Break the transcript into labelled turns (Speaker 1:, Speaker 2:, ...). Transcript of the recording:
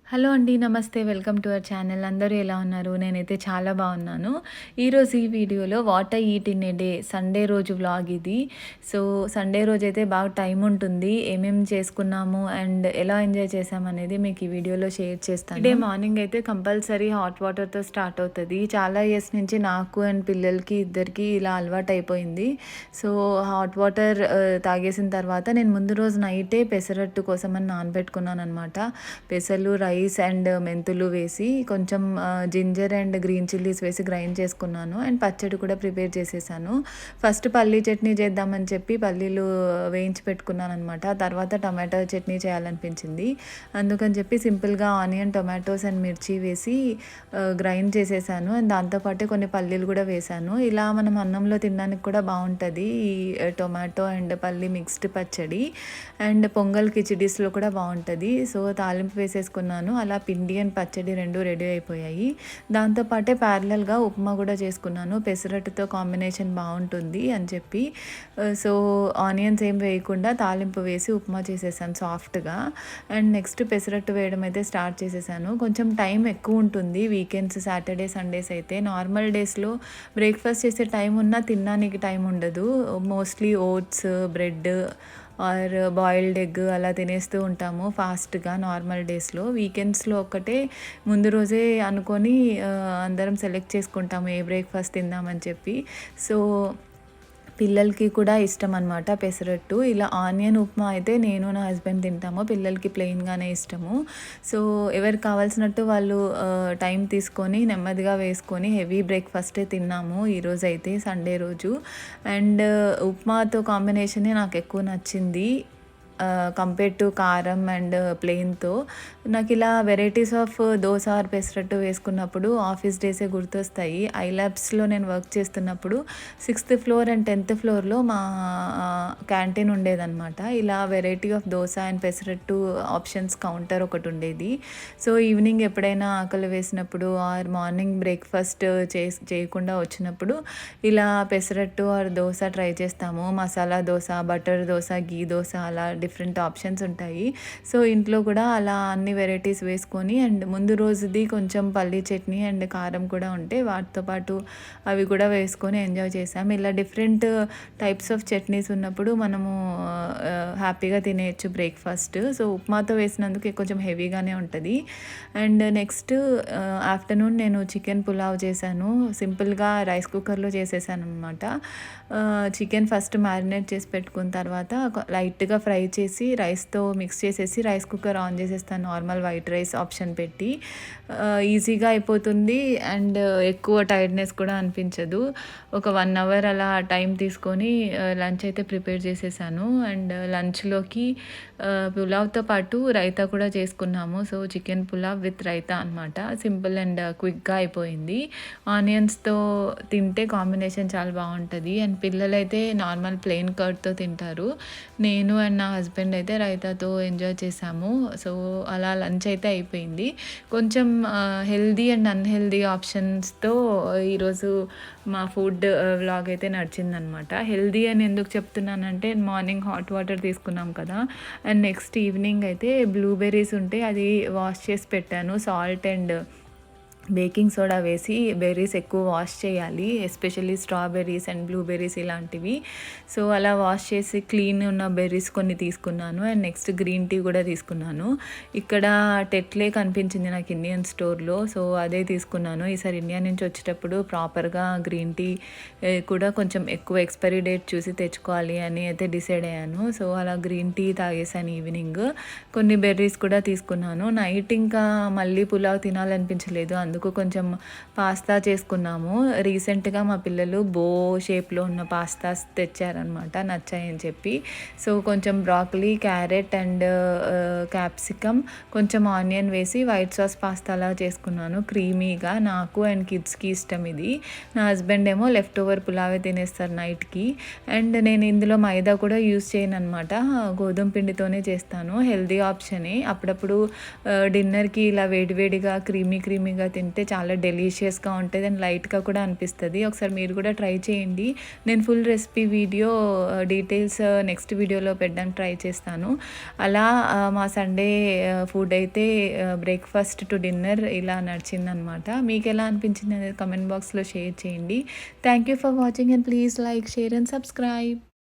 Speaker 1: Hello అండి. నమస్తే. Welcome to our channel. అందరూ ఎలా ఉన్నారు? నేనైతే చాలా బాగున్నాను. ఈరోజు ఈ వీడియోలో what I eat in a day Sunday రోజు వ్లాగ్ ఇది. సో, సండే రోజైతే బాగా టైం ఉంటుంది. ఏమేమి చేసుకున్నాము అండ్ ఎలా ఎంజాయ్ చేశామనేది మీకు ఈ వీడియోలో షేర్ చేస్తాను. డే మార్నింగ్ అయితే కంపల్సరీ హాట్ వాటర్‌తో స్టార్ట్ అవుతది. చాలా ఇయర్స్ నుంచి నాకు అండ్ పిల్లలకి ఇద్దరికీ ఇలా అలవాటయిపోయింది. సో, హాట్ వాటర్ తాగేసిన తర్వాత నేను ముందు రోజు నైటే పెసరట్టు కోసమని నానబెట్టుకున్నాననమాట. పెసలు, రైస్ అండ్ మెంతులు వేసి కొంచెం జింజర్ అండ్ గ్రీన్ చిల్లీస్ వేసి గ్రైండ్ చేసుకున్నాను. అండ్ పచ్చడి కూడా ప్రిపేర్ చేసేసాను. ఫస్ట్ పల్లీ చట్నీ చేద్దామని చెప్పి పల్లీలు వేయించి పెట్టుకున్నాను అనమాట. తర్వాత టమాటో చట్నీ చేయాలనిపించింది. అందుకని చెప్పి సింపుల్గా ఆనియన్, టొమాటోస్ అండ్ మిర్చి వేసి గ్రైండ్ చేసేసాను. అండ్ దాంతోపాటు కొన్ని పల్లీలు కూడా వేసాను. ఇలా మనం అన్నంలో తినడానికి కూడా బాగుంటుంది ఈ టొమాటో అండ్ పల్లీ మిక్స్డ్ పచ్చడి. అండ్ పొంగల్ కిచిడీస్లో కూడా బాగుంటుంది. సో, తాలింపు వేసేసుకున్నాను. అలా పిండి అండ్ పచ్చడి రెండు రెడీ అయిపోయాయి. దాంతోపాటే ప్యారలల్గా ఉప్మా కూడా చేసుకున్నాను. పెసరట్టుతో కాంబినేషన్ బాగుంటుంది అని చెప్పి. సో, ఆనియన్స్ ఏం వేయకుండా తాలింపు వేసి ఉప్మా చేసేసాను సాఫ్ట్గా. అండ్ నెక్స్ట్ పెసరట్టు వేయడం అయితే స్టార్ట్ చేసేసాను. కొంచెం టైం ఎక్కువ ఉంటుంది వీకెండ్స్, సాటర్డే, సండేస్ అయితే. నార్మల్ డేస్లో బ్రేక్ఫాస్ట్ చేసే టైం ఉన్నా తినడానికి టైం ఉండదు. Mostly oats, bread or boiled egg అలా తినేస్తూ ఉంటాము ఫాస్ట్గా నార్మల్ డేస్లో. వీకెండ్స్లో ఒక్కటే ముందు రోజే అనుకొని అందరం సెలెక్ట్ చేసుకుంటాము ఏ బ్రేక్ఫాస్ట్ తిందామని చెప్పి. సో, పిల్లలకి కూడా ఇష్టం అనమాట పెసరట్టు. ఇలా ఆనియన్ ఉప్మా అయితే నేను నా హస్బెండ్ తింటాము. పిల్లలకి ప్లెయిన్గానే ఇష్టము. సో, ఎవరికి కావాల్సినట్టు వాళ్ళు టైం తీసుకొని నెమ్మదిగా వేసుకొని హెవీ బ్రేక్ఫాస్టే తిన్నాము ఈరోజైతే సండే రోజు. అండ్ ఉప్మాతో కాంబినేషనే నాకు ఎక్కువ నచ్చింది కంపేర్ టు కారం అండ్ ప్లెయిన్తో. నాకు ఇలా varieties of dosa or pesarattu వేసుకున్నప్పుడు ఆఫీస్ డేసే గుర్తొస్తాయి. ఐలాబ్స్లో నేను వర్క్ చేస్తున్నప్పుడు 6th ఫ్లోర్ అండ్ 10th ఫ్లోర్లో మా క్యాంటీన్ ఉండేదన్నమాట. ఇలా variety of dosa and pesarattu options counter ఒకటి ఉండేది. సో, ఈవినింగ్ ఎప్పుడైనా ఆకలి వేసినప్పుడు ఆర్ మార్నింగ్ బ్రేక్ఫాస్ట్ చేయకుండా వచ్చినప్పుడు ఇలా పెసరట్టు ఆర్ దోశ ట్రై చేస్తాము. మసాలా దోశ, బటర్ దోశ, గీ దోశ అలా డిఫరెంట్ ఆప్షన్స్ ఉంటాయి. సో, ఇంట్లో కూడా అలా అన్ని వెరైటీస్ వేసుకొని అండ్ ముందు రోజుది కొంచెం పల్లీ చట్నీ అండ్ కారం కూడా ఉంటే వాటితో పాటు అవి కూడా వేసుకొని ఎంజాయ్ చేసాం. ఇలా డిఫరెంట్ టైప్స్ ఆఫ్ చట్నీస్ ఉన్నప్పుడు మనము హ్యాపీగా తినేయచ్చు బ్రేక్ఫాస్ట్. సో, ఉప్మాతో వేసినందుకు కొంచెం హెవీగానే ఉంటుంది. అండ్ నెక్స్ట్ ఆఫ్టర్నూన్ నేను చికెన్ పులావ్ చేశాను. సింపుల్గా రైస్ కుక్కర్లో చేసేసాను అనమాట. చికెన్ ఫస్ట్ మ్యారినేట్ చేసి పెట్టుకున్న తర్వాత లైట్గా ఫ్రై చేసి రైస్తో మిక్స్ చేసేసి రైస్ కుక్కర్ ఆన్ చేసేస్తాను నార్మల్ వైట్ రైస్ ఆప్షన్ పెట్టి. ఈజీగా అయిపోతుంది అండ్ ఎక్కువ టైర్డ్నెస్ కూడా అనిపించదు. ఒక 1 అవర్ అలా టైం తీసుకొని లంచ్ అయితే ప్రిపేర్ చేసేసాను. అండ్ లంచ్లోకి పులావ్తో పాటు రైతా కూడా చేసుకున్నాము. So, chicken pulao with raita అనమాట. సింపుల్ అండ్ క్విక్గా అయిపోయింది. ఆనియన్స్తో తింటే కాంబినేషన్ చాలా బాగుంటుంది. అండ్ పిల్లలైతే నార్మల్ ప్లెయిన్ కర్డ్తో తింటారు. నేను అండ్ నా హస్బెండ్ అయితే రైతాతో ఎంజాయ్ చేసాము. సో, అలా లంచ్ అయితే అయిపోయింది. కొంచెం హెల్దీ అండ్ అన్‌హెల్దీ ఆప్షన్స్తో ఈరోజు మా ఫుడ్ వ్లాగ్ అయితే నడిచిందనమాట. హెల్దీ అని ఎందుకు చెప్తున్నానంటే మార్నింగ్ హాట్ వాటర్ తీసుకున్నాం కదా. అండ్ నెక్స్ట్ ఈవినింగ్ అయితే బ్లూబెర్రీస్ ఉంటే అది వాష్ చేసి పెట్టాను. సాల్ట్ అండ్ బేకింగ్ సోడా వేసి బెర్రీస్ ఎక్కువ వాష్ చేయాలి. ఎస్పెషల్లీ స్ట్రాబెర్రీస్ అండ్ బ్లూబెర్రీస్ ఇలాంటివి. సో, అలా వాష్ చేసి క్లీన్ ఉన్న బెర్రీస్ కొన్ని తీసుకున్నాను. అండ్ నెక్స్ట్ గ్రీన్ టీ కూడా తీసుకున్నాను. ఇక్కడ టెట్లే కనిపించింది నాకు ఇండియన్ స్టోర్లో. సో, అదే తీసుకున్నాను. ఈసారి ఇండియా నుంచి వచ్చేటప్పుడు ప్రాపర్గా గ్రీన్ టీ కూడా కొంచెం ఎక్కువ ఎక్స్పైరీ డేట్ చూసి తెచ్చుకోవాలి అని అయితే డిసైడ్ అయ్యాను. సో, అలా గ్రీన్ టీ తాగేసాను ఈవినింగ్. కొన్ని బెర్రీస్ కూడా తీసుకున్నాను. నైట్ ఇంకా మళ్ళీ పులావ్ తినాలనిపించలేదు. అందుకు కొంచెం పాస్తా చేసుకున్నాము. రీసెంట్గా మా పిల్లలు బో షేప్లో ఉన్న పాస్తాస్ తెచ్చారనమాట నచ్చాయని చెప్పి. సో, కొంచెం బ్రాకలీ, క్యారెట్ అండ్ క్యాప్సికమ్, కొంచెం ఆనియన్ వేసి వైట్ సాస్ పాస్తాలా చేసుకున్నాను క్రీమీగా. నాకు అండ్ కిడ్స్కి ఇష్టం ఇది. నా హస్బెండ్ ఏమో లెఫ్ట్ ఓవర్ పులావే తినేస్తారు నైట్కి. అండ్ నేను ఇందులో మైదా కూడా యూస్ చేయను అనమాట. గోధుమ పిండితోనే చేస్తాను. హెల్దీ ఆప్షనే. అప్పుడప్పుడు డిన్నర్కి ఇలా వేడివేడిగా క్రీమీగా తింటే తింటే చాలా డెలీషియస్గా ఉంటుంది అండ్ లైట్గా కూడా అనిపిస్తుంది. ఒకసారి మీరు కూడా ట్రై చేయండి. నేను full recipe video details next వీడియోలో పెట్టడానికి ట్రై చేస్తాను. అలా మా సండే ఫుడ్ అయితే బ్రేక్ఫాస్ట్ టు డిన్నర్ ఇలా నడిచిందనమాట. మీకు ఎలా అనిపించింది అనేది కమెంట్ బాక్స్లో షేర్ చేయండి. Thank you for watching and please like, share and subscribe.